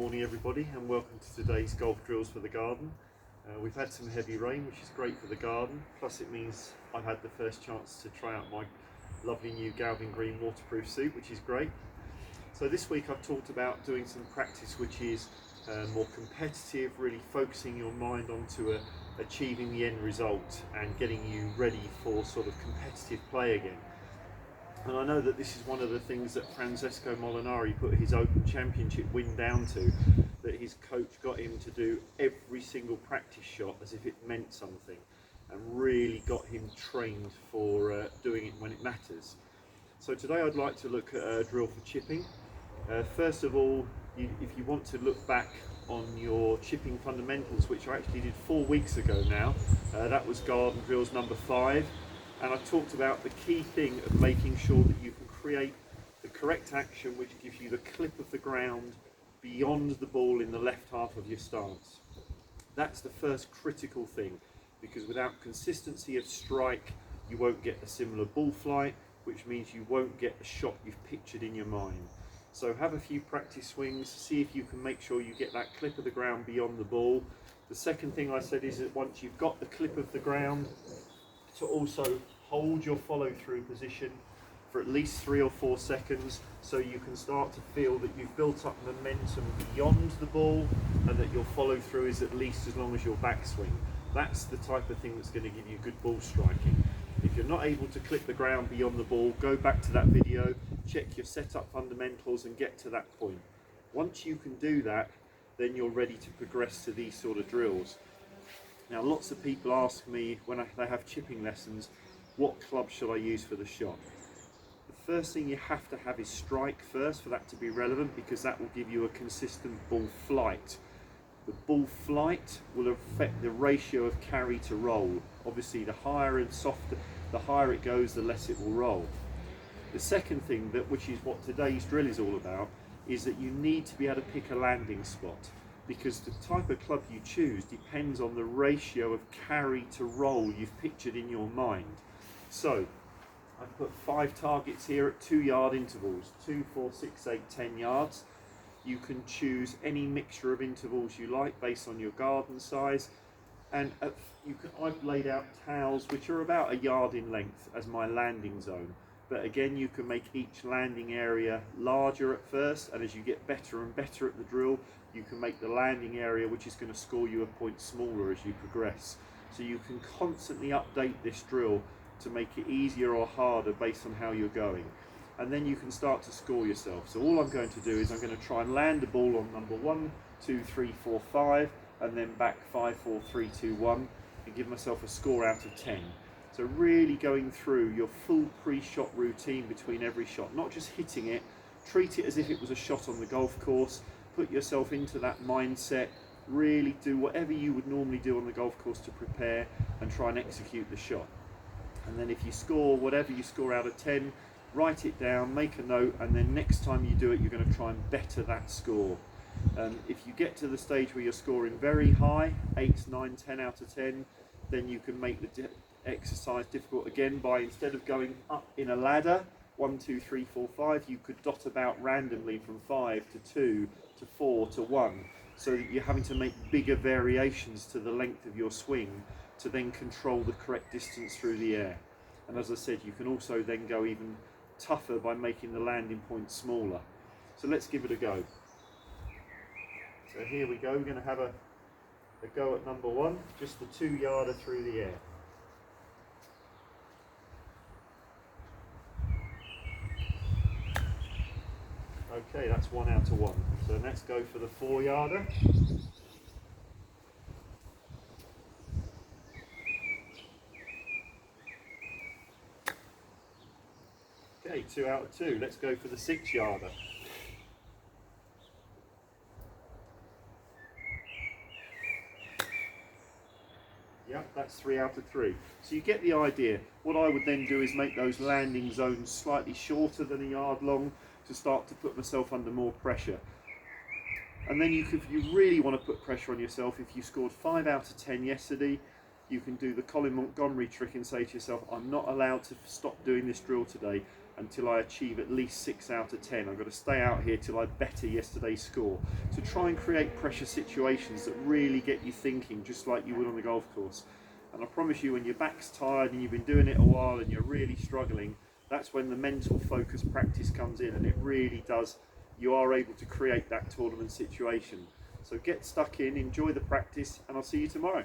morning everybody, and welcome to today's golf drills for the garden. We've had some heavy rain, which is great for the garden, plus it means I've had the first chance to try out my lovely new Galvin Green waterproof suit, which is great. So this week I've talked about doing some practice which is more competitive, really focusing your mind onto achieving the end result and getting you ready for sort of competitive play again. And I know that this is one of the things that Francesco Molinari put his Open Championship win down to, that his coach got him to do every single practice shot as if it meant something, and really got him trained for doing it when it matters. So today I'd like to look at a drill for chipping. First of all, if you want to look back on your chipping fundamentals, which I actually did 4 weeks ago now, that was garden drills number 5. And I talked about the key thing of making sure that you can create the correct action which gives you the clip of the ground beyond the ball in the left half of your stance. That's the first critical thing, because without consistency of strike you won't get a similar ball flight, which means you won't get the shot you've pictured in your mind. So have a few practice swings, see if you can make sure you get that clip of the ground beyond the ball. The second thing I said is that once you've got the clip of the ground, to also hold your follow-through position for at least 3 or 4 seconds, so you can start to feel that you've built up momentum beyond the ball and that your follow-through is at least as long as your backswing. That's the type of thing that's going to give you good ball striking. If you're not able to clip the ground beyond the ball, go back to that video, check your setup fundamentals and get to that point. Once you can do that, then you're ready to progress to these sort of drills. Now, lots of people ask me when they have chipping lessons, what club should I use for the shot? The first thing you have to have is strike first for that to be relevant, because that will give you a consistent ball flight. The ball flight will affect the ratio of carry to roll. Obviously, the higher and softer, the higher it goes, the less it will roll. The second thing, which is what today's drill is all about, is that you need to be able to pick a landing spot, because the type of club you choose depends on the ratio of carry to roll you've pictured in your mind. So I've put 5 targets here at 2-yard intervals, 2, 4, 6, 8, 10 yards. You can choose any mixture of intervals you like based on your garden size, and I've laid out towels which are about 1 yard in length as my landing zone. But again, you can make each landing area larger at first, and as you get better and better at the drill, you can make the landing area which is going to score you a point smaller as you progress. So you can constantly update this drill to make it easier or harder based on how you're going. And then you can start to score yourself. So all I'm going to do is I'm going to try and land the ball on number 1, 2, 3, 4, 5, and then back 5, 4, 3, 2, 1, and give myself a score out of 10. So really going through your full pre-shot routine between every shot, not just hitting it, treat it as if it was a shot on the golf course, put yourself into that mindset, really do whatever you would normally do on the golf course to prepare and try and execute the shot. And then if you score whatever you score out of 10, write it down, make a note, and then next time you do it, you're going to try and better that score. If you get to the stage where you're scoring very high, 8, 9, 10 out of 10, then you can make the exercise difficult again by, instead of going up in a ladder, 1, 2, 3, 4, 5, you could dot about randomly from 5 to 2 to 4 to 1, so that you're having to make bigger variations to the length of your swing to then control the correct distance through the air. And as I said, you can also then go even tougher by making the landing point smaller. So let's give it a go. So here we go, we're going to have a go at number 1, just the 2-yarder through the air. Okay, that's 1 out of 1. So let's go for the 4-yarder. Okay, 2 out of 2. Let's go for the 6-yarder. Yep, that's 3 out of 3. So you get the idea. What I would then do is make those landing zones slightly shorter than 1 yard long to start to put myself under more pressure. And then if you really want to put pressure on yourself, if you scored 5 out of 10 yesterday, you can do the Colin Montgomery trick and say to yourself, I'm not allowed to stop doing this drill today. until I achieve at least 6 out of 10. I've got to stay out here till I better yesterday's score. So try and create pressure situations that really get you thinking, just like you would on the golf course. And I promise you, when your back's tired and you've been doing it a while and you're really struggling, that's when the mental focus practice comes in, and it really does, you are able to create that tournament situation. So get stuck in, enjoy the practice, and I'll see you tomorrow.